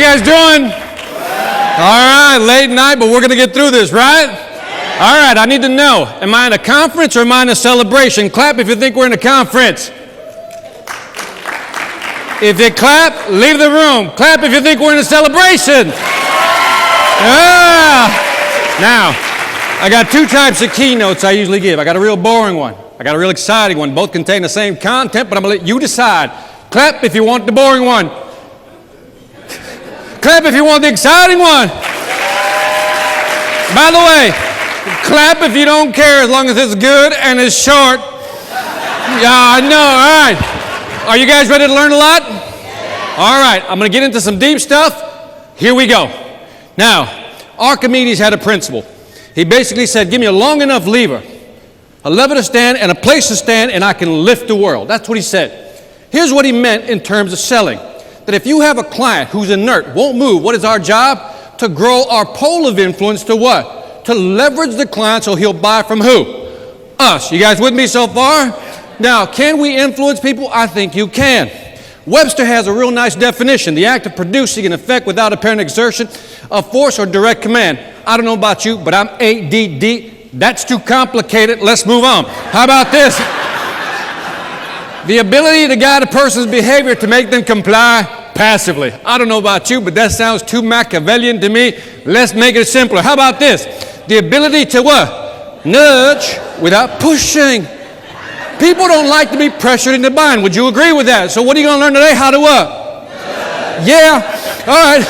guys doing? All right, late night, but we're going to get through this, right? All right, I need to know, am I in a conference or am I in a celebration? Clap if you think we're in a conference. If you clap, leave the room. Clap if you think we're in a celebration. Now, I got two types of keynotes I usually give. I got a real boring one. I got a real exciting one. Both contain the same content, but I'm going to let you decide. Clap if you want the boring one. Clap if you want the exciting one. By the way, clap if you don't care as long as it's good and it's short. Yeah, I know. All right. Are you guys ready to learn a lot? All right. I'm going to get into some deep stuff. Here we go. Now, Archimedes had a principle. He basically said, give me a long enough lever, a lever to stand and a place to stand, and I can lift the world. That's what he said. Here's what he meant in terms of selling. That if you have a client who's inert, won't move, what is our job? To grow our pole of influence to what? To leverage the client so he'll buy from who? Us. You guys with me so far? Now, can we influence people? I think you can. Webster has a real nice definition. The act of producing an effect without apparent exertion of force or direct command. I don't know about you, but I'm ADD. That's too complicated. Let's move on. How about this? The ability to guide a person's behavior to make them comply passively. I don't know about you, but that sounds too Machiavellian to me. Let's make it simpler. How about this? The ability to what? Nudge without pushing. People don't like to be pressured into buying. Would you agree with that? So what are you going to learn today? How to what? Yeah. All right.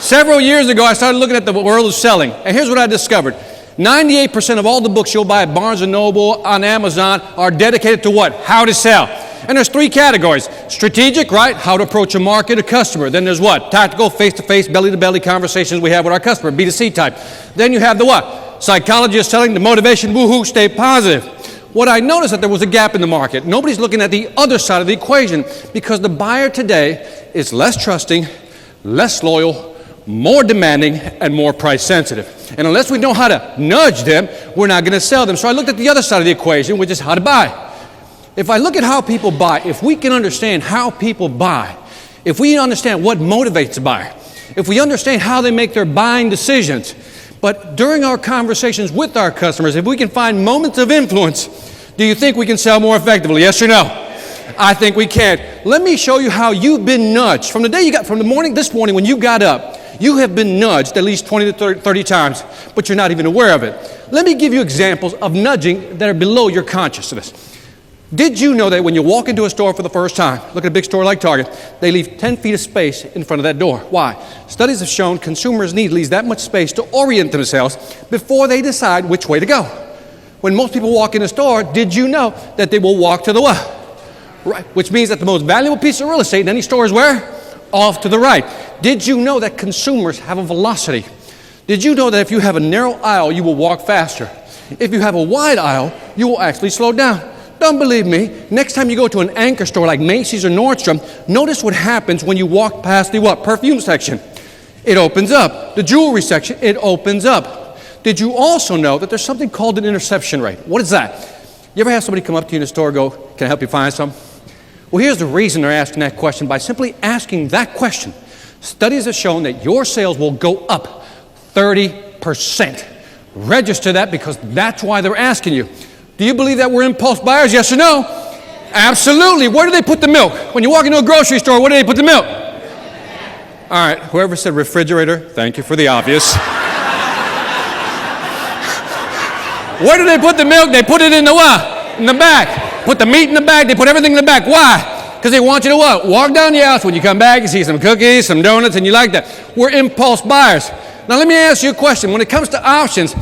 Several years ago, I started looking at the world of selling. And here's what I discovered. 98% of all the books you'll buy at Barnes & Noble, on Amazon, are dedicated to what? How to sell. And there's three categories. Strategic, right? How to approach a market, a customer. Then there's what? Tactical, face-to-face, belly-to-belly conversations we have with our customer, B2C type. Then you have the what? Psychology of selling, the motivation, woohoo, stay positive. What I noticed that there was a gap in the market. Nobody's looking at the other side of the equation because the buyer today is less trusting, less loyal, more demanding, and more price sensitive. And unless we know how to nudge them, we're not going to sell them. So I looked at the other side of the equation, which is how to buy. If I look at how people buy, if we can understand how people buy, if we understand what motivates a buyer, if we understand how they make their buying decisions, but during our conversations with our customers, if we can find moments of influence, do you think we can sell more effectively? Yes or no? I think we can. Let me show you how you've been nudged. From the morning, this morning when you got up, you have been nudged at least 20 to 30 times, but you're not even aware of it. Let me give you examples of nudging that are below your consciousness. Did you know that when you walk into a store for the first time, look at a big store like Target, they leave 10 feet of space in front of that door? Why? Studies have shown consumers need at least that much space to orient themselves before they decide which way to go. When most people walk in a store, did you know that they will walk to the what? Right, which means that the most valuable piece of real estate in any store is where? Off to the right. Did you know that consumers have a velocity? Did you know that if you have a narrow aisle, you will walk faster? If you have a wide aisle, you will actually slow down. Don't believe me? Next time you go to an anchor store like Macy's or Nordstrom, notice what happens when you walk past the what? Perfume section. It opens up. The jewelry section, it opens up. Did you also know that there's something called an interception rate? What is that? You ever have somebody come up to you in a store and go, can I help you find something? Well, here's the reason they're asking that question. By simply asking that question, studies have shown that your sales will go up 30%. Register that because that's why they're asking you. Do you believe that we're impulse buyers? Yes or no? Absolutely. Where do they put the milk? When you walk into a grocery store, where do they put the milk? All right, whoever said refrigerator, thank you for the obvious. Where do they put the milk? They put it in the what? In the back. Put the meat in the back. They put everything in the back. Why? Because they want you to what? Walk down the aisle. When you come back, you see some cookies, some donuts, and you like that. We're impulse buyers. Now, let me ask you a question. When it comes to options,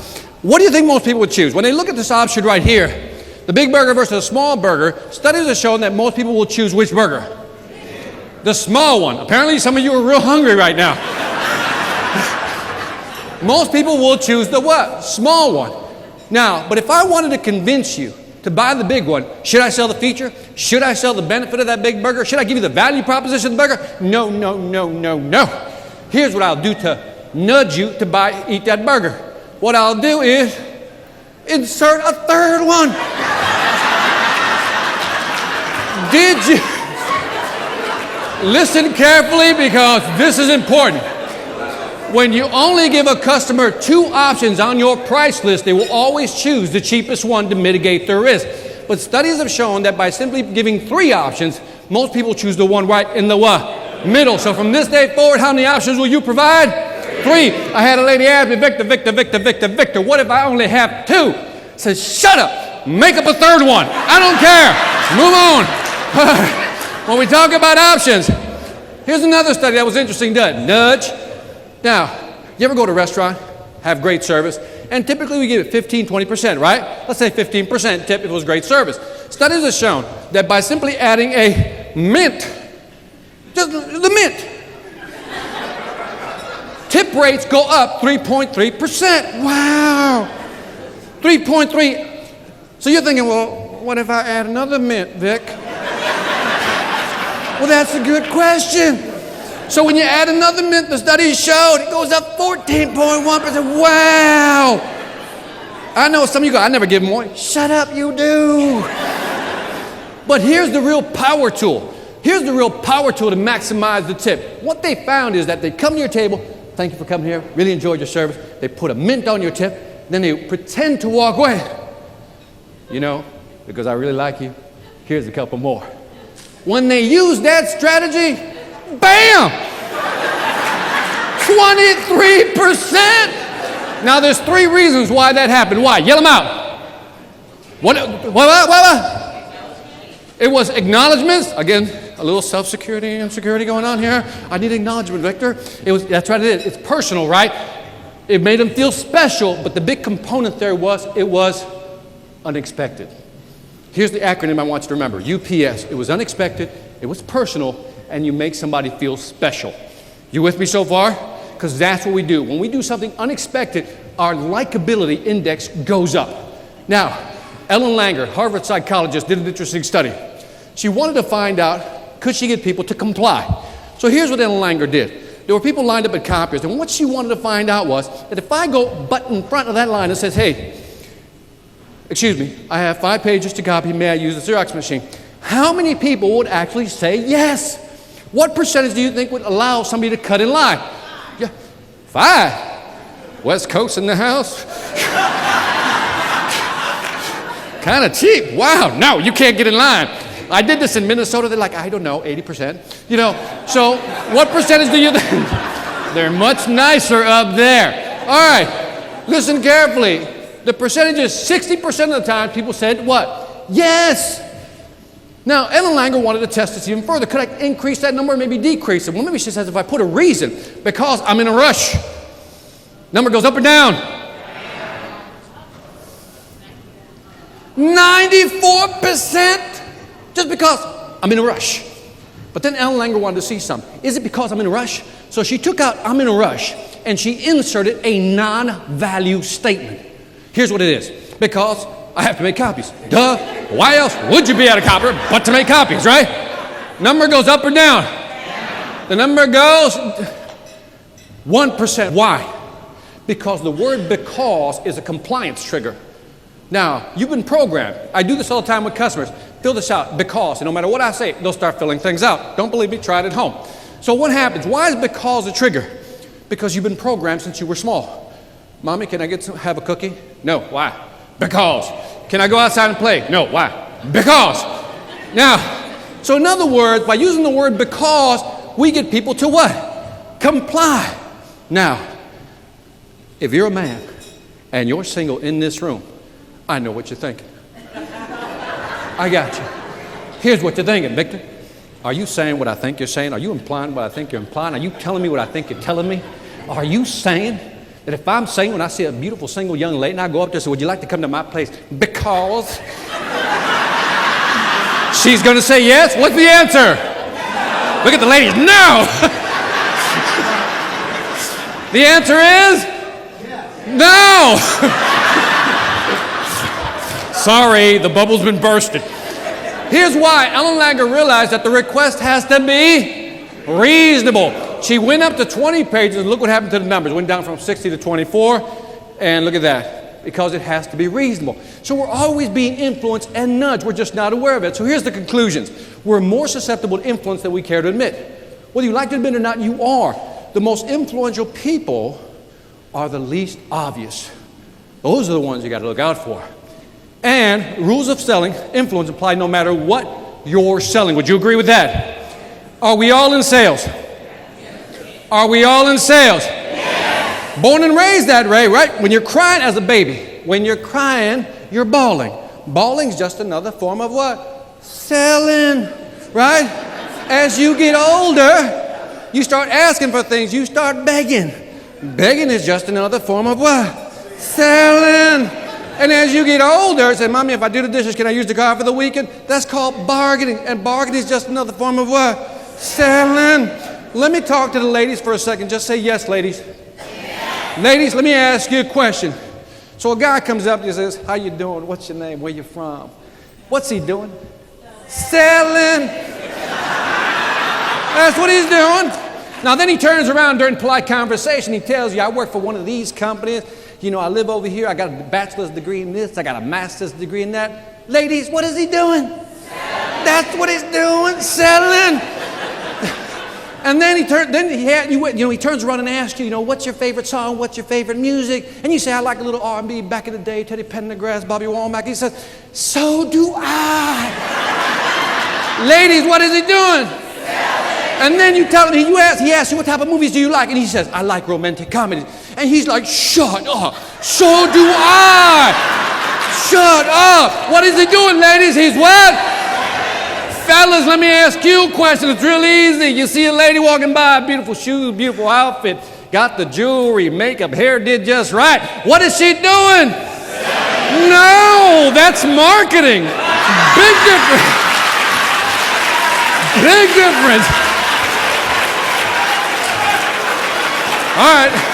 what do you think most people would choose? When they look at this option right here, the big burger versus a small burger, studies have shown that most people will choose which burger? The small one. Apparently, some of you are real hungry right now. Most people will choose the what? Small one. Now, but if I wanted to convince you to buy the big one, should I sell the feature? Should I sell the benefit of that big burger? Should I give you the value proposition of the burger? No, no, no, no, no. Here's what I'll do to nudge you to eat that burger. What I'll do is insert a third one. Listen carefully because this is important. When you only give a customer 2 options on your price list, they will always choose the cheapest one to mitigate their risk. But studies have shown that by simply giving 3 options, most people choose the one right in the middle. So from this day forward, how many options will you provide? 3. I had a lady ask me, Victor, what if I only have 2? I said, shut up, make up a 3rd one. I don't care, move on. When we talk about options, here's another study that was interesting done. Nudge. Now, you ever go to a restaurant, have great service, and typically we give it 15, 20%, right? Let's say 15% tip if it was great service. Studies have shown that by simply adding a mint, just the mint, tip rates go up 3.3%. Wow. 3.3. So you're thinking, well, what if I add another mint, Vic? Well, that's a good question. So when you add another mint, the studies showed it goes up 14.1%. Wow. I know some of you go, I never give them more. Shut up, you do. But here's the real power tool. Here's the real power tool to maximize the tip. What they found is that they come to your table, thank you for coming here, really enjoyed your service. They put a mint on your tip, then they pretend to walk away. You know, because I really like you, here's a couple more. When they use that strategy, bam! 23%! Now there's 3 reasons why that happened. Why? Yell them out. What? It was acknowledgments. Again, a little self-security and security going on here. I need acknowledgement, Victor. That's what it is. It's personal, right? It made them feel special, but the big component there was, it was unexpected. Here's the acronym I want you to remember. UPS. It was unexpected, it was personal, and you make somebody feel special. You with me so far? Because that's what we do. When we do something unexpected, our likability index goes up. Now, Ellen Langer, Harvard psychologist, did an interesting study. She wanted to find out, could she get people to comply? So here's what Ellen Langer did. There were people lined up at copiers, and what she wanted to find out was that if I go butt in front of that line and says, hey, excuse me, I have 5 pages to copy, may I use the Xerox machine? How many people would actually say yes? What percentage do you think would allow somebody to cut in line? Yeah, 5. West Coast in the house? Kind of cheap. Wow, no, you can't get in line. I did this in Minnesota. They're like, I don't know, 80%. You know, so what percentage do you think? They're much nicer up there. All right, listen carefully. The percentage is 60% of the time people said what? Yes. Now, Ellen Langer wanted to test this even further. Could I increase that number or maybe decrease it? Well, maybe she says if I put a reason, because I'm in a rush. Number goes up or down? 94%, just because I'm in a rush. But then Ellen Langer wanted to see something. Is it because I'm in a rush? So she took out I'm in a rush and she inserted a non-value statement. Here's what it is. Because I have to make copies. Duh. Why else would you be at a copier but to make copies, right? Number goes up or down? The number goes 1%. Why? Because the word because is a compliance trigger. Now, you've been programmed. I do this all the time with customers. Fill this out, because. And no matter what I say, they'll start filling things out. Don't believe me? Try it at home. So what happens? Why is because a trigger? Because you've been programmed since you were small. Mommy, can I have a cookie? No. Why? Because. Can I go outside and play? No. Why? Because. Now, so in other words, by using the word because, we get people to what? Comply. Now, if you're a man and you're single in this room, I know what you're thinking. I got you. Here's what you're thinking, Victor. Are you saying what I think you're saying? Are you implying what I think you're implying? Are you telling me what I think you're telling me? Are you saying that if I'm saying when I see a beautiful single young lady and I go up there and say, would you like to come to my place? Because she's going to say yes? What's the answer? Look at the ladies. No! The answer is no! Sorry, the bubble's been bursted. Here's why. Ellen Langer realized that the request has to be reasonable. She went up to 20 pages, and look what happened to the numbers. Went down from 60 to 24, and look at that. because it has to be reasonable. So we're always being influenced and nudged. We're just not aware of it. So here's the conclusions. We're more susceptible to influence than we care to admit. Whether you like to admit it or not, you are. The most influential people are the least obvious. Those are the ones you got to look out for. And rules of selling, influence apply no matter what you're selling. Would you agree with that? Are we all in sales? Are we all in sales? Yes. Born and raised that way, right? When you're crying as a baby, when you're crying, you're bawling. Bawling's just another form of what? Selling, right? As you get older, you start asking for things, you start begging. Begging is just another form of what? Selling. And as you get older, say, Mommy, if I do the dishes, can I use the car for the weekend? That's called bargaining. And bargaining is just another form of what? Selling. Let me talk to the ladies for a second. Just say yes, ladies. Yes. Ladies, let me ask you a question. So a guy comes up and says, how you doing? What's your name? Where you from? What's he doing? Selling. That's what he's doing. Now then he turns around during polite conversation. He tells you, I work for one of these companies. You know, I live over here. I got a bachelor's degree in this. I got a master's degree in that. Ladies, what is he doing? Selling. That's what he's doing, selling. And then he turns around and asks you, what's your favorite song? What's your favorite music? And you say, I like a little R&B back in the day, Teddy Pendergrass, Bobby Womack. He says, so do I. Ladies, what is he doing? And then you tell him, he asks you, what type of movies do you like? And he says, I like romantic comedies. And he's like, shut up. So do I. Shut up. What is he doing, ladies? He's what? Fellas, let me ask you a question. It's real easy. You see a lady walking by, beautiful shoes, beautiful outfit, got the jewelry, makeup, hair did just right. What is she doing? No, that's marketing. Big difference. Big difference. All right.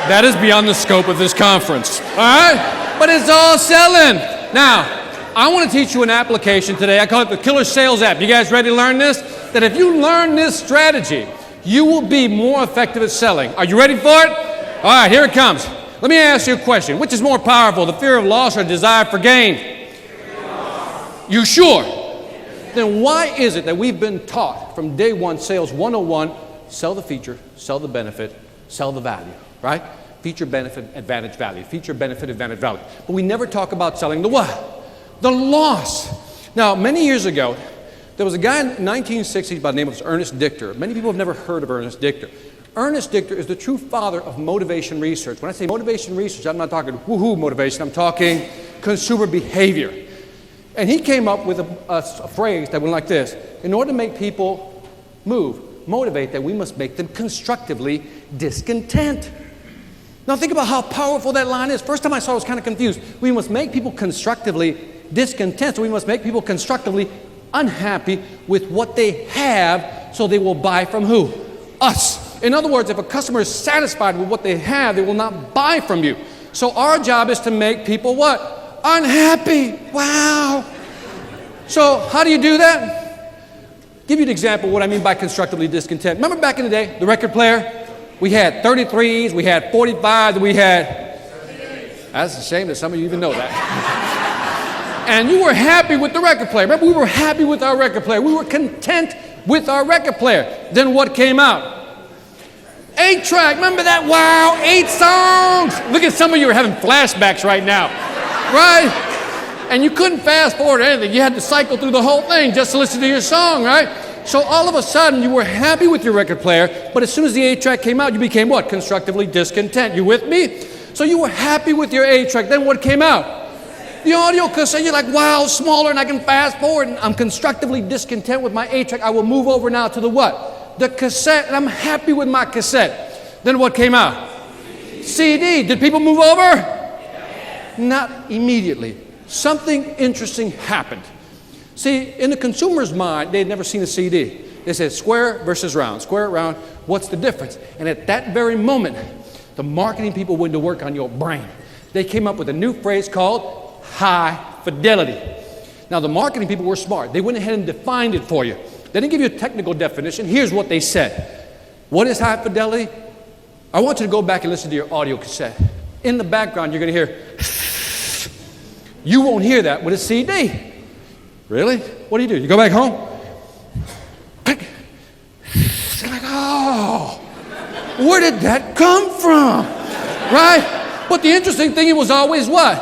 That is beyond the scope of this conference. All right? But it's all selling. Now, I want to teach you an application today. I call it the Killer Sales App. You guys ready to learn this? That if you learn this strategy, you will be more effective at selling. Are you ready for it? All right, here it comes. Let me ask you a question. Which is more powerful, the fear of loss or desire for gain? You sure? Then why is it that we've been taught from day one, sales 101, sell the feature, sell the benefit, sell the value, right? Feature, benefit, advantage, value. Feature, benefit, advantage, value. But we never talk about selling the what? The loss. Now, many years ago, there was a guy in the 1960s by the name of Ernest Dictor. Many people have never heard of Ernest Dictor. Ernest Dictor is the true father of motivation research. When I say motivation research, I'm not talking woohoo motivation. I'm talking consumer behavior. And he came up with a phrase that went like this. In order to make people motivate them, we must make them constructively discontent. Now think about how powerful that line is. First time I saw it, I was kind of confused. We must make people constructively discontent. So we must make people constructively unhappy with what they have so they will buy from who? Us. In other words, if a customer is satisfied with what they have, they will not buy from you. So our job is to make people what? Unhappy. Wow. So how do you do that? Give you an example of what I mean by constructively discontent. Remember back in the day, the record player? We had 33s, we had 45s, we had... That's a shame that some of you even know that. And you were happy with the record player. Remember, we were happy with our record player. We were content with our record player. Then what came out? 8-track, remember that? Wow, 8 songs. Look at some of you are having flashbacks right now, right? And you couldn't fast forward or anything. You had to cycle through the whole thing just to listen to your song, right? So all of a sudden, you were happy with your record player, but as soon as the 8-track came out, you became what? Constructively discontent. You with me? So you were happy with your 8-track. Then what came out? The audio cassette. You're like, wow, smaller, and I can fast forward, and I'm constructively discontent with my 8-track. I will move over now to the what? The cassette, and I'm happy with my cassette. Then what came out? CD. Did people move over? Not immediately. Something interesting happened. See, in the consumer's mind, they had never seen a CD. They said square versus round, square, round, what's the difference? And at that very moment, the marketing people went to work on your brain. They came up with a new phrase called high fidelity. Now, the marketing people were smart. They went ahead and defined it for you. They didn't give you a technical definition. Here's what they said. What is high fidelity? I want you to go back and listen to your audio cassette. In the background, you're going to hear, you won't hear that with a CD. Really? What do? You go back home? You're like, oh, where did that come from? Right? But the interesting thing, it was always what?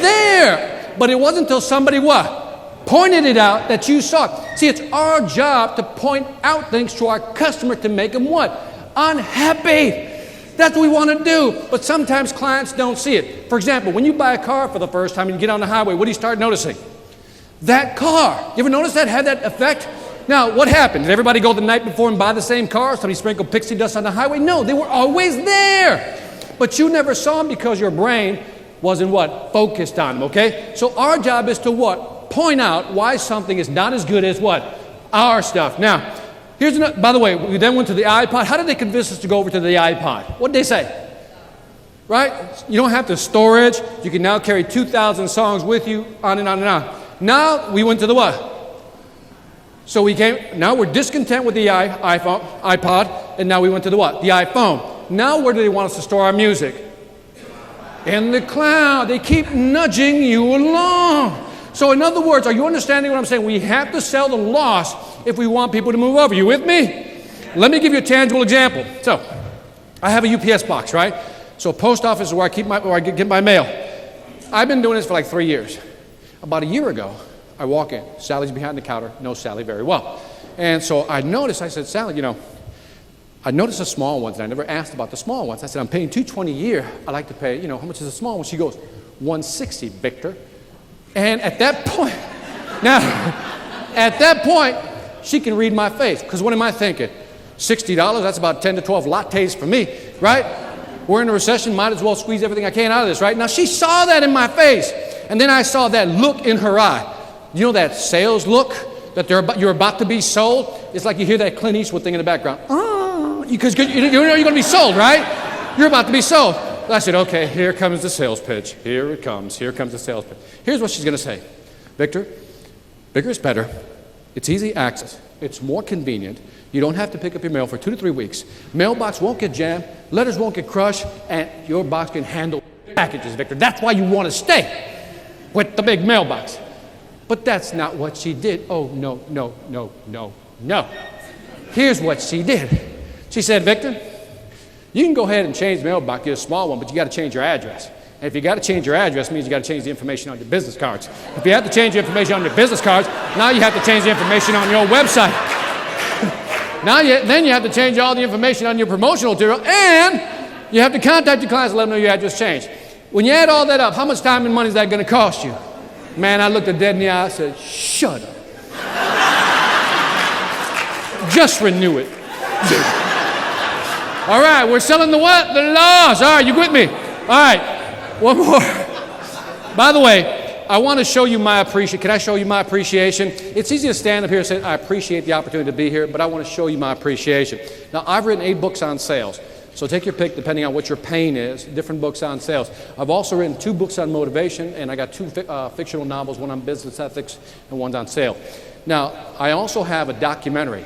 There. But it wasn't until somebody what? Pointed it out that you saw it. See, it's our job to point out things to our customer to make them what? Unhappy. That's what we want to do. But sometimes clients don't see it. For example, when you buy a car for the first time and you get on the highway, what do you start noticing? That car. You ever notice that had that effect? Now, what happened? Did everybody go the night before and buy the same car? Somebody sprinkled pixie dust on the highway? No, they were always there. But you never saw them because your brain wasn't what? Focused on them, okay? So our job is to what? Point out why something is not as good as what? Our stuff. Now, here's another, by the way, we then went to the iPod. How did they convince us to go over to the iPod? What did they say? Right? You don't have to storage. You can now carry 2,000 songs with you, on and on and on. Now, we went to the what? So now we're discontent with the iPod, and now we went to the what? The iPhone. Now where do they want us to store our music? In the cloud. They keep nudging you along. So in other words, are you understanding what I'm saying? We have to sell the loss if we want people to move over. You with me? Let me give you a tangible example. So I have a UPS box, right? So post office is where I get my mail. I've been doing this for like 3 years. About a year ago, I walk in. Sally's behind the counter. Know Sally very well. And so I said, Sally, I noticed the small ones, and I never asked about the small ones. I said, I'm paying $220 a year. I like to pay, how much is a small one? She goes, $160, Victor. And at that point, she can read my face. Because what am I thinking? $60, that's about 10 to 12 lattes for me, right? We're in a recession, might as well squeeze everything I can out of this, right? Now, she saw that in my face. And then I saw that look in her eye. You know that sales look that you're about to be sold? It's like you hear that Clint Eastwood thing in the background. Because you know you're going to be sold, right? You're about to be sold. I said, okay, here comes the sales pitch. Here it comes. Here comes the sales pitch. Here's what she's going to say. Victor, bigger is better. It's easy access. It's more convenient. You don't have to pick up your mail for 2 to 3 weeks. Mailbox won't get jammed. Letters won't get crushed. And your box can handle packages, Victor. That's why you want to stay with the big mailbox. But that's not what she did. Oh, no. Here's what she did. She said, Victor, you can go ahead and change the mailbox, get a small one, but you got to change your address. And if you got to change your address, it means you got to change the information on your business cards. If you have to change the information on your business cards, now you have to change the information on your website. Then you have to change all the information on your promotional material, and you have to contact your clients and let them know your address changed. When you add all that up, how much time and money is that going to cost you? Man, I looked her dead in the eye and said, shut up. Just renew it. All right, we're selling the what? The loss. All right, you with me? All right, one more. By the way, I want to show you my appreciation. Can I show you my appreciation? It's easy to stand up here and say, I appreciate the opportunity to be here, but I want to show you my appreciation. Now, I've written 8 books on sales. So take your pick depending on what your pain is, different books on sales. I've also written 2 books on motivation, and I got 2 fictional novels, one on business ethics and one on sales. Now, I also have a documentary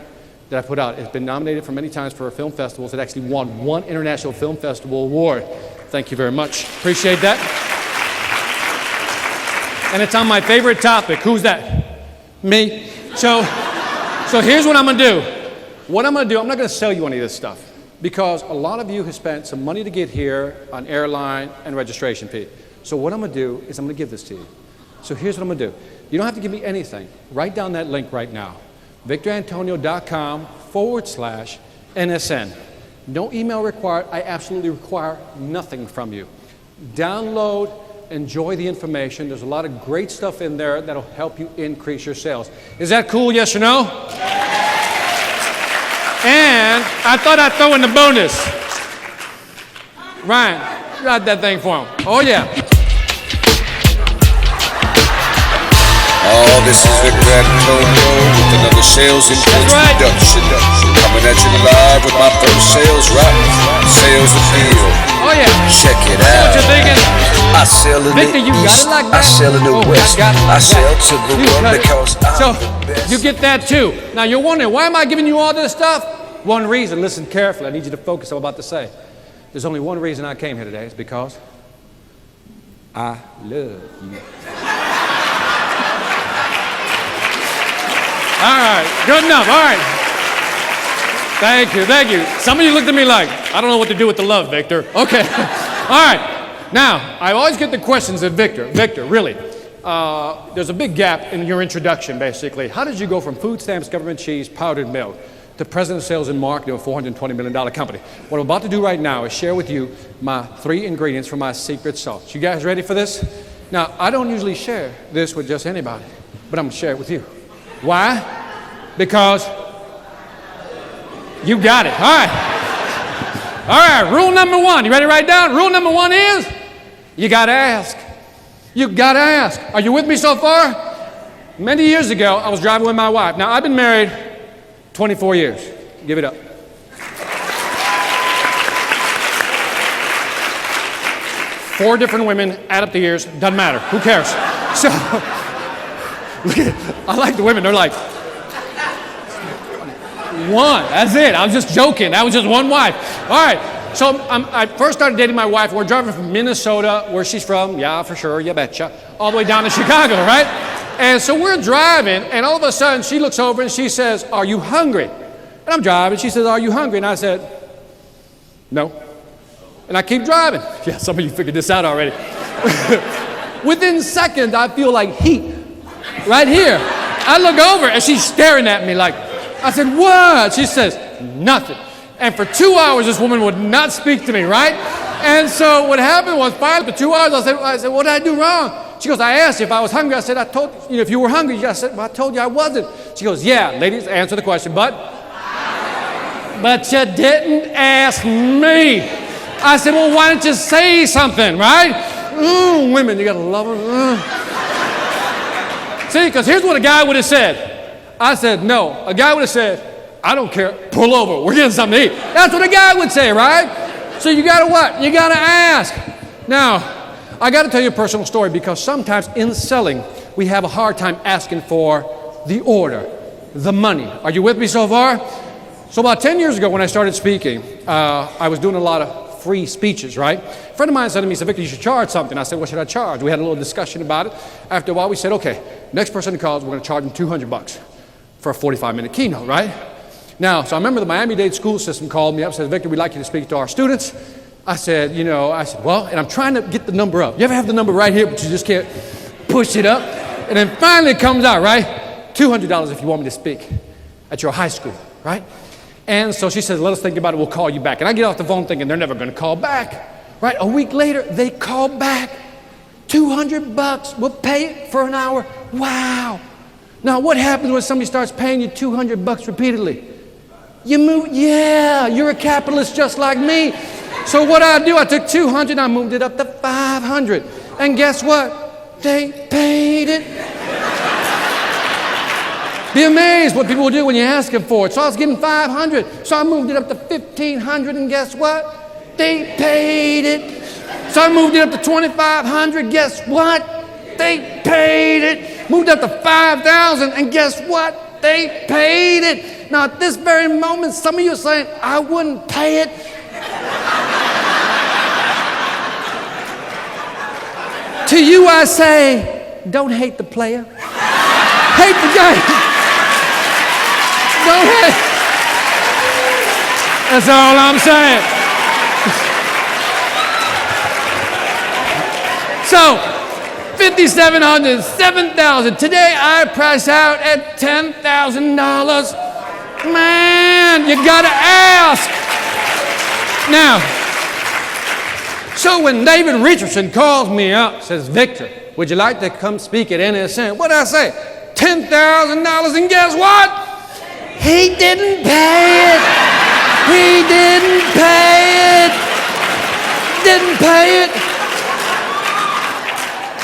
that I put out. It's been nominated for many times for film festivals. It actually won 1 International Film Festival award. Thank you very much. Appreciate that. And it's on my favorite topic. Who's that? Me. So here's what I'm going to do. What I'm going to do, I'm not going to sell you any of this stuff, because a lot of you have spent some money to get here on airline and registration fee. So what I'm going to do is I'm going to give this to you. So here's what I'm going to do. You don't have to give me anything. Write down that link right now. VictorAntonio.com/NSN. No email required. I absolutely require nothing from you. Download, enjoy the information. There's a lot of great stuff in there that'll help you increase your sales. Is that cool, yes or no? And I thought I'd throw in the bonus. Ryan, write that thing for him. Oh, yeah. Oh, this is Victor Antonio. another sales and right. introduction. Coming at you live with my first sales rap. Sales appeal. Oh yeah. Check it What out. you thinking? I sell in Victor, the you got east. it like that? I sell in the Oh, west. got it like I sell that. to the You world got it. because So I'm the best. you get that too. Now you're wondering, why am I giving you all this stuff? One reason. Listen carefully. I need you to focus on what I'm about to say. There's only one reason I came here today. It's because I love you. All right, good enough. All right. Thank you, thank you. Some of you looked at me like, I don't know what to do with the love, Victor. Okay. All right. Now, I always get the questions of Victor. Victor, really, there's a big gap in your introduction, basically. How did you go from food stamps, government cheese, powdered milk, to president of sales and marketing of a $420 million company? What I'm about to do right now is share with you my 3 ingredients for my secret sauce. You guys ready for this? Now, I don't usually share this with just anybody, but I'm going to share it with you. Why? Because you got it. All right. All right, rule number 1. You ready to write down? Rule number 1 is you got to ask. You got to ask. Are you with me so far? Many years ago, I was driving with my wife. Now, I've been married 24 years. Give it up. Four different women, add up the years, doesn't matter. Who cares? So, look at, I like the women. They're like, one. That's it. I was just joking. That was just one wife. All right. So I first started dating my wife. We're driving from Minnesota, where she's from. Yeah, for sure. You betcha. All the way down to Chicago, right? And so we're driving, and all of a sudden she looks over and she says, "Are you hungry?" And I'm driving. She says, "Are you hungry?" And I said, "No." And I keep driving. Yeah, some of you figured this out already. Within seconds, I feel like heat right here. I look over and she's staring at me like, I said, "What?" She says, "Nothing." And for 2 hours, this woman would not speak to me, right? And so what happened was, finally, for 2 hours, I said, "What did I do wrong?" She goes, "I asked you if I was hungry." I said, "I told you, if you were hungry." I said, "Well, I told you I wasn't." She goes, "Yeah, ladies, answer the question, but you didn't ask me." I said, "Well, why don't you say something, right?" Women, you gotta love them. See, because here's what a guy would have said. I said, "No." A guy would have said, "I don't care, pull over, we're getting something to eat." That's what a guy would say, right? So you gotta what? You gotta ask. Now, I gotta tell you a personal story, because sometimes in selling, we have a hard time asking for the order, the money. Are you with me so far? So about 10 years ago when I started speaking, I was doing a lot of free speeches, right? A friend of mine said to me, he said, "Victor, you should charge something." I said, "What should I charge?" We had a little discussion about it. After a while, we said, "Okay, next person that calls, we're gonna charge them $200 for a 45-minute keynote," right? Now, so I remember the Miami-Dade school system called me up and said, "Victor, we'd like you to speak to our students." I said, well, and I'm trying to get the number up. You ever have the number right here, but you just can't push it up? And then finally it comes out, right? $200 if you want me to speak at your high school, right? And so she says, "Let us think about it, we'll call you back." And I get off the phone thinking they're never gonna call back, right? A week later, they call back. $200, we'll pay it for an hour. Wow. Now, what happens when somebody starts paying you $200 repeatedly? You move, yeah, you're a capitalist just like me. So what I do, I took 200 and I moved it up to 500. And guess what? They paid it. Be amazed what people will do when you ask them for it. So I was getting 500. So I moved it up to 1,500, and guess what? They paid it. So I moved it up to 2,500. Guess what? They paid it. Moved up to 5,000, and guess what? They paid it. Now, at this very moment, some of you are saying, "I wouldn't pay it." To you, I say, don't hate the player. Hate the game. Don't hate. That's all I'm saying. So, 5,700, 7,000. Today, I price out at $10,000. Man, you gotta ask. Now, so when David Richardson calls me up, says, "Victor, would you like to come speak at NSN?" What did I say? $10,000, and guess what? He didn't pay it. He didn't pay it. Didn't pay it.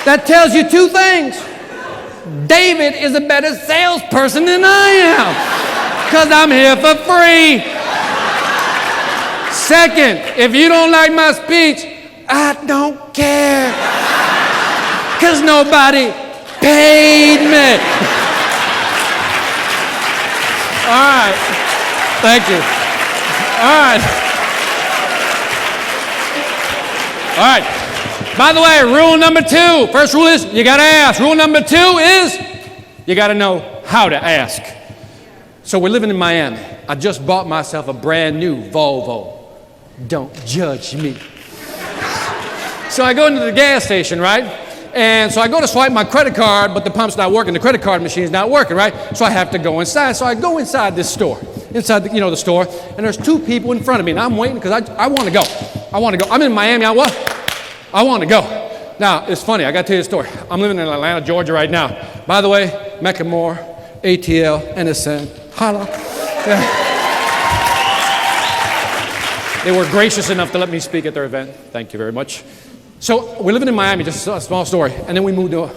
That tells you two things. David is a better salesperson than I am because I'm here for free. Second, if you don't like my speech, I don't care because nobody paid me. All right. Thank you. All right. All right. By the way, rule number 2. First rule is you got to ask. Rule number 2 is you got to know how to ask. So we're living in Miami. I just bought myself a brand new Volvo. Don't judge me. So I go into the gas station, right? And so I go to swipe my credit card, but the pump's not working. The credit card machine's not working, right? So I have to go inside. So I go inside this store, inside the store, and there's 2 people in front of me, and I'm waiting because I want to go. I want to go. I'm in Miami. I want to go. Now, it's funny. I got to tell you a story. I'm living in Atlanta, Georgia right now. By the way, Mecca Moore, ATL, NSN, holla. Yeah. They were gracious enough to let me speak at their event. Thank you very much. So we're living in Miami, just a small story, and then we moved to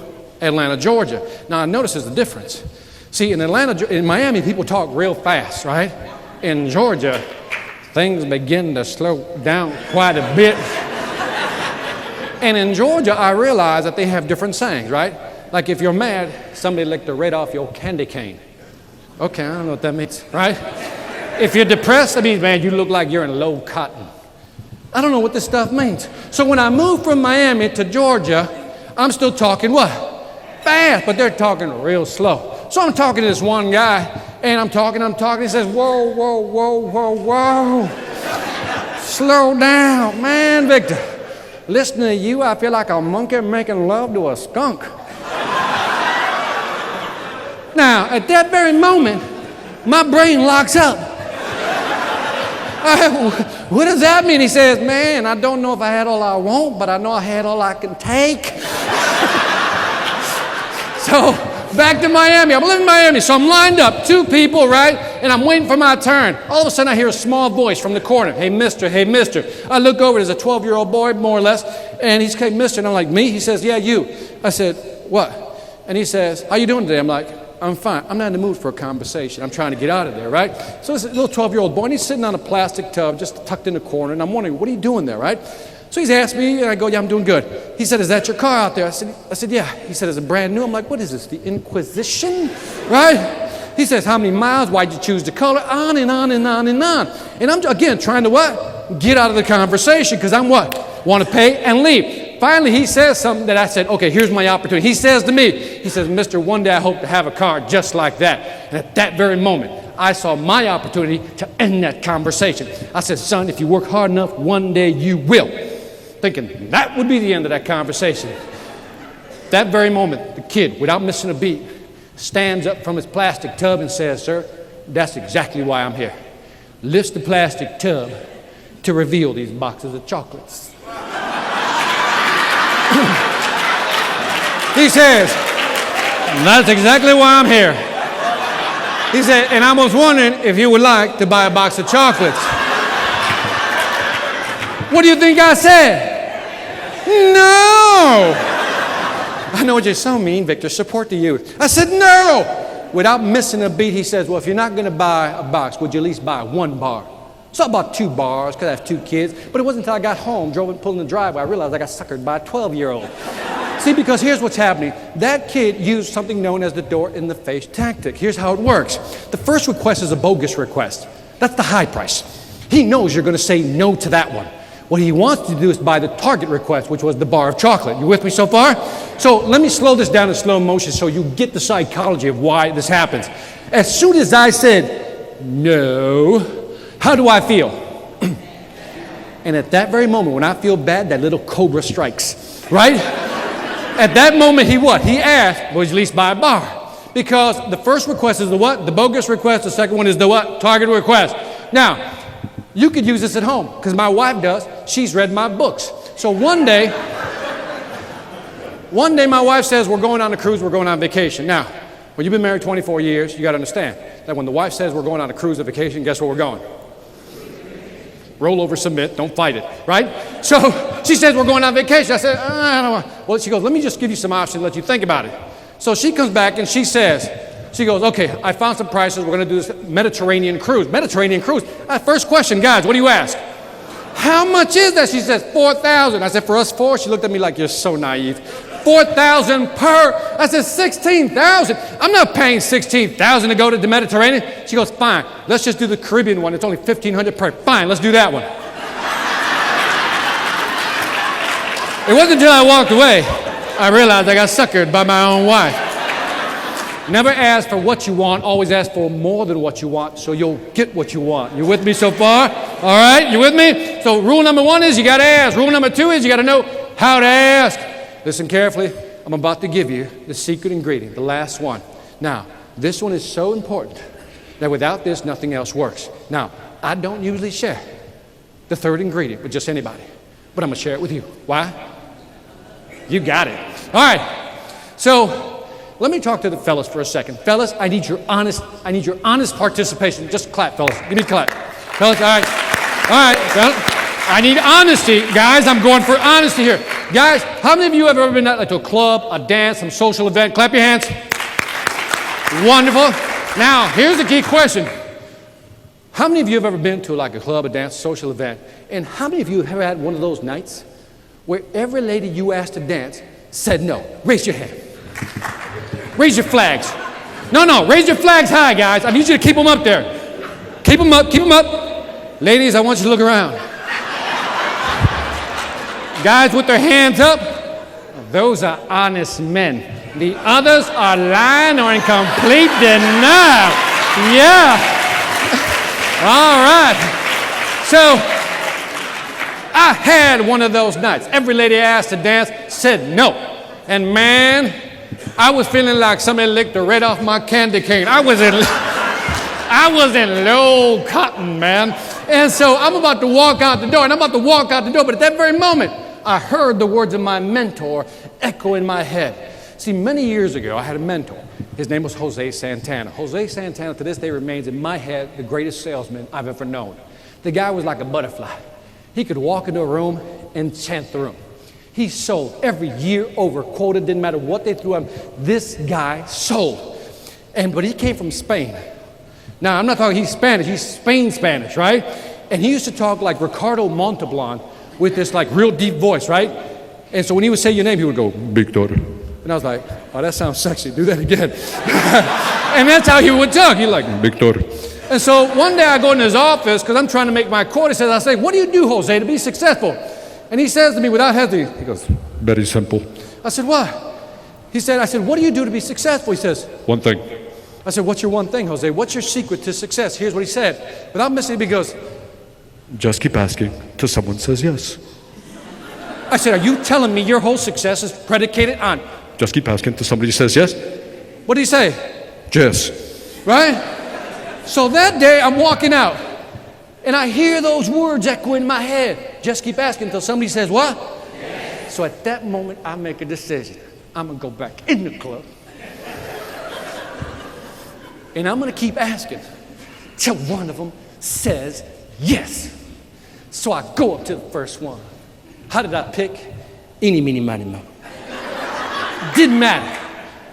Atlanta, Georgia. Now, I notice there's a difference. See, in Miami, people talk real fast, right? In Georgia, things begin to slow down quite a bit. And in Georgia, I realize that they have different sayings, right? Like if you're mad, somebody licked the red off your candy cane. Okay, I don't know what that means, right? If you're depressed, that means, man, you look like you're in low cotton. I don't know what this stuff means. So when I moved from Miami to Georgia, I'm still talking what? Fast, but they're talking real slow. So I'm talking to this one guy, and I'm talking. He says, whoa, whoa, whoa, whoa, whoa. Slow down, man, Victor. Listening to you, I feel like a monkey making love to a skunk. Now, at that very moment, my brain locks up. What does that mean? He says, man, I don't know if I had all I want, but I know I had all I can take. So, back to Miami. I'm living in Miami, so I'm lined up, 2 people, right? And I'm waiting for my turn. All of a sudden, I hear a small voice from the corner. Hey, mister, hey, mister. I look over, there's a 12-year-old boy, more or less, and he's saying, mister, and I'm like, me? He says, yeah, you. I said, what? And he says, how you doing today? I'm like, I'm fine. I'm not in the mood for a conversation. I'm trying to get out of there, right? So this little 12-year-old boy, and he's sitting on a plastic tub just tucked in the corner, and I'm wondering, what are you doing there, right? So he's asked me, and I go, yeah, I'm doing good. He said, is that your car out there? I said, yeah. He said, is it brand new? I'm like, what is this, the Inquisition, right? He says, how many miles? Why'd you choose the color? On and on and on and on. And I'm, again, trying to what? Get out of the conversation, because I'm what? Want to pay and leave. Finally, he says something that I said, okay, here's my opportunity. He says to me, he says, mister, one day I hope to have a car just like that. And at that very moment, I saw my opportunity to end that conversation. I said, son, if you work hard enough, one day you will. Thinking that would be the end of that conversation. That very moment, the kid, without missing a beat, stands up from his plastic tub and says, sir, that's exactly why I'm here. Lifts the plastic tub to reveal these boxes of chocolates. He says, that's exactly why I'm here. He said, and I was wondering if you would like to buy a box of chocolates. What do you think I said? No! I know what you're so mean, Victor. Support the youth. I said, no! Without missing a beat, he says, well, if you're not going to buy a box, would you at least buy 1 bar? So I bought 2 bars because I have 2 kids. But it wasn't until I got home, drove and pulled in the driveway, I realized I got suckered by a 12-year-old. See, because here's what's happening. That kid used something known as the door-in-the-face tactic. Here's how it works. The first request is a bogus request. That's the high price. He knows you're going to say no to that one. What he wants to do is buy the target request, which was the bar of chocolate. You with me so far? So let me slow this down in slow motion so you get the psychology of why this happens. As soon as I said no, how do I feel? And at that very moment, when I feel bad, that little cobra strikes, right? At that moment, he what? He asked, would you at least buy a bar? Because the first request is the what? The bogus request. The second one is the what? Target request. Now, you could use this at home, because my wife does. She's read my books. So one day my wife says, we're going on a cruise, we're going on vacation. Now, when you've been married 24 years, you got to understand that when the wife says we're going on a cruise or vacation, guess where we're going? Roll over, submit, don't fight it, right? So she says, we're going on vacation. I said, I don't want. Well, she goes, let me just give you some options and let you think about it. So she comes back and she goes, okay, I found some prices. We're going to do this Mediterranean cruise. Mediterranean cruise. First question, guys, what do you ask? How much is that? She says, $4,000. I said, for us four? She looked at me like, you're so naive. $4,000 per. I said, $16,000. I'm not paying $16,000 to go to the Mediterranean. She goes, fine. Let's just do the Caribbean one. It's only $1,500 per. Fine, let's do that one. It wasn't until I walked away I realized I got suckered by my own wife. Never ask for what you want, always ask for more than what you want so you'll get what you want. You with me so far? All right, you with me? So rule number 1 is you got to ask. Rule number 2 is you got to know how to ask. Listen carefully. I'm about to give you the secret ingredient, the last one. Now, this one is so important that without this, nothing else works. Now, I don't usually share the third ingredient with just anybody, but I'm going to share it with you. Why? You got it. All right. So let me talk to the fellas for a second. Fellas, I need your honest participation. Just clap, fellas. Give me a clap. Fellas, all right. All right. I need honesty. Guys, I'm going for honesty here. Guys, how many of you have ever been to a club, a dance, some social event? Clap your hands. Wonderful. Now, here's the key question. How many of you have ever been to like a club, a dance, social event? And how many of you have had one of those nights where every lady you asked to dance said no? Raise your hand. Raise your flags. No, raise your flags high, guys. I need you to keep them up there. Keep them up, keep them up. Ladies, I want you to look around. Guys with their hands up, those are honest men. The others are lying or in complete denial. Yeah. All right. So, I had one of those nights. Every lady I asked to dance said no. And man, I was feeling like somebody licked the red off my candy cane. I was in low cotton, man. And so I'm about to walk out the door, but at that very moment, I heard the words of my mentor echo in my head. See, many years ago, I had a mentor. His name was Jose Santana. Jose Santana, to this day, remains in my head the greatest salesman I've ever known. The guy was like a butterfly. He could walk into a room and enchant the room. He sold every year over quota, didn't matter what they threw at him. This guy sold. But he came from Spain. Now, I'm not talking he's Spanish, he's Spain Spanish, right? And he used to talk like Ricardo Montalban with this like real deep voice, right? And so when he would say your name, he would go, Victor. And I was like, oh, that sounds sexy, do that again. And that's how he would talk. He'd like, Victor. And so one day I go in his office because I'm trying to make my quota. I say, what do you do, Jose, to be successful? And he says to me without hesitating, he goes, very simple. I said, what? I said, what do you do to be successful? He says, one thing. I said, what's your one thing, Jose? What's your secret to success? Here's what he said. Without missing it, he goes, just keep asking till someone says yes. I said, are you telling me your whole success is predicated on? Just keep asking till somebody says yes. What did he say? Yes. Right? So that day, I'm walking out, and I hear those words echo in my head. Just keep asking until somebody says, what? Yes. So at that moment, I make a decision. I'm going to go back in the club, and I'm going to keep asking till one of them says yes. So I go up to the first one. How did I pick? Eeny, meeny, miny, moe. Didn't matter.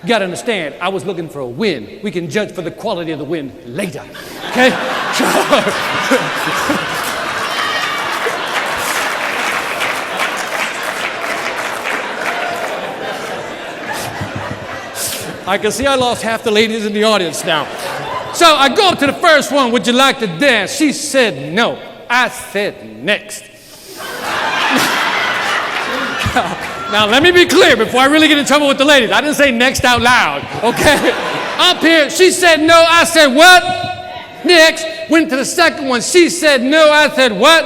You got to understand, I was looking for a win. We can judge for the quality of the win later. Okay? I can see I lost half the ladies in the audience now. So I go up to the first one, would you like to dance? She said no. I said next. Now, let me be clear before I really get in trouble with the ladies. I didn't say next out loud, okay? Up here, she said no. I said what? Next. Went to the second one. She said no. I said what?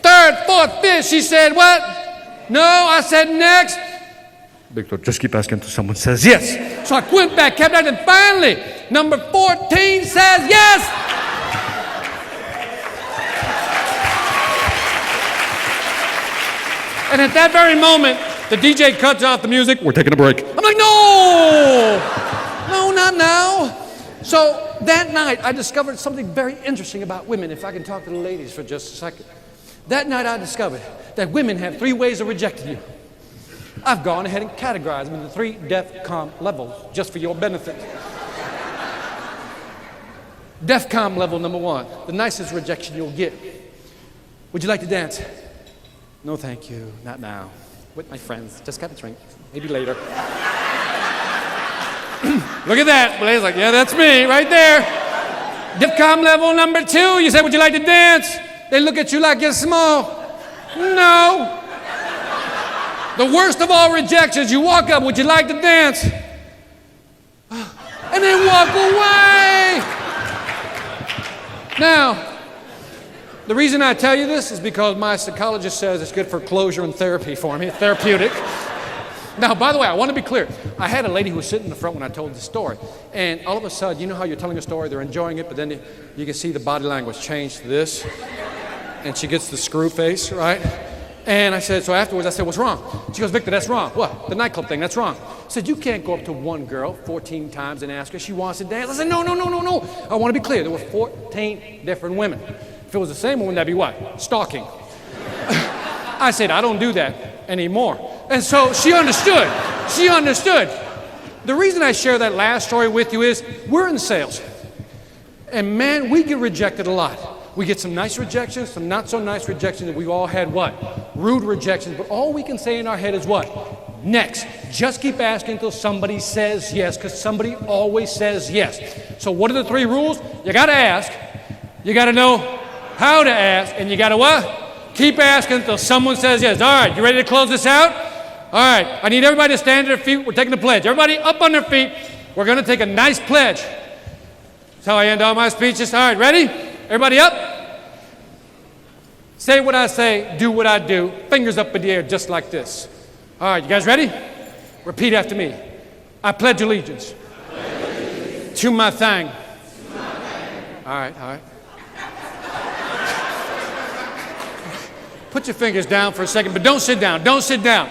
Third, fourth, fifth. She said what? No. I said next. Victor, just keep asking until someone says yes. So I went back, kept asking, and finally, number 14 says yes. And at that very moment, the DJ cuts off the music. We're taking a break. I'm like, no, not now. So that night, I discovered something very interesting about women, if I can talk to the ladies for just a second. That night, I discovered that women have 3 ways of rejecting you. I've gone ahead and categorized them into 3 DEFCON levels just for your benefit. DEFCON level number 1, the nicest rejection you'll get. Would you like to dance? No, thank you, not now. With my friends, just got a drink, maybe later. Look at that, Blaze like, yeah, that's me right there. DEFCON level number 2, you say, would you like to dance? They look at you like you're small. No. The worst of all rejections, you walk up, would you like to dance? And then walk away. Now, the reason I tell you this is because my psychologist says it's good for closure and therapy for me, therapeutic. Now, by the way, I want to be clear. I had a lady who was sitting in the front when I told the story. And all of a sudden, you know how you're telling a story, they're enjoying it, but then you can see the body language change to this. And she gets the screw face, right? And I said, so afterwards, I said, what's wrong? She goes, Victor, that's wrong. What? The nightclub thing, that's wrong. I said, you can't go up to one girl 14 times and ask her if she wants to dance. I said, no. I want to be clear. There were 14 different women. If it was the same woman, that'd be what? Stalking. I said, I don't do that anymore. And so she understood. She understood. The reason I share that last story with you is we're in sales. And man, we get rejected a lot. We get some nice rejections, some not so nice rejections, and we've all had what? Rude rejections. But all we can say in our head is what? Next. Just keep asking until somebody says yes, because somebody always says yes. So what are the 3 rules? You got to ask. You got to know how to ask. And you got to what? Keep asking until someone says yes. All right, you ready to close this out? All right, I need everybody to stand to their feet. We're taking a pledge. Everybody up on their feet. We're going to take a nice pledge. That's how I end all my speeches. All right, ready? Everybody up. Say what I say, do what I do. Fingers up in the air just like this. All right, you guys ready? Repeat after me. I pledge allegiance to my thing. All right. Put your fingers down for a second, but don't sit down. Don't sit down.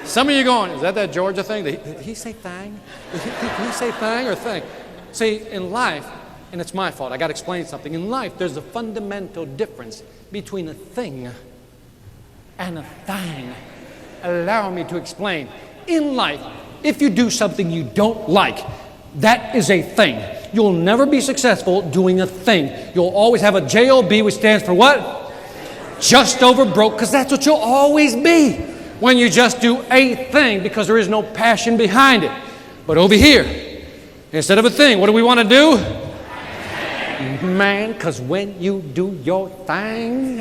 Some of you going, is that Georgia thing? Did he say thing? Did he say thing or thing? See, in life, and it's my fault, I got to explain something. In life, there's a fundamental difference between a thing and a thing. Allow me to explain. In life, if you do something you don't like, that is a thing. You'll never be successful doing a thing. You'll always have a JOB, which stands for what? Just over broke, because that's what you'll always be when you just do a thing, because there is no passion behind it. But over here, instead of a thing, what do we want to do? Man, because when you do your thing,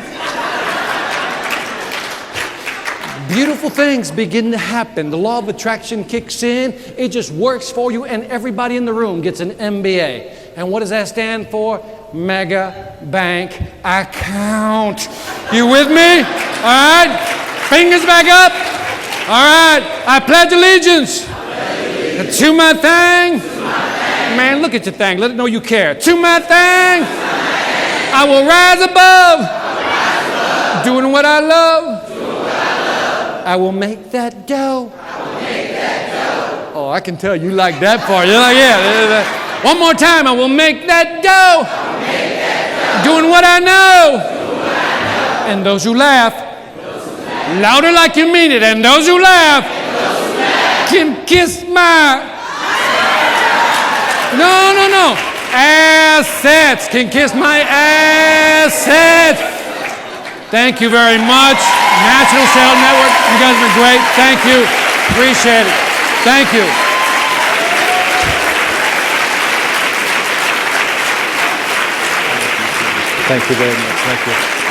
beautiful things begin to happen. The law of attraction kicks in. It just works for you, and everybody in the room gets an MBA. And what does that stand for? Mega Bank Account. You with me? All right. Fingers back up. All right. I pledge allegiance to my thing. Man, look at your thing. Let it know you care. To my thing. I will rise above. Doing what I love. I will make that dough. Oh, I can tell you like that part. You're like, yeah. One more time. I will make that dough. Doing what I know. And those who laugh, louder like you mean it. And those who laugh can kiss my... No. Assets. Can kiss my assets. Thank you very much. National Sales Network. You guys have been great. Thank you. Appreciate it. Thank you. Thank you very much. Thank you.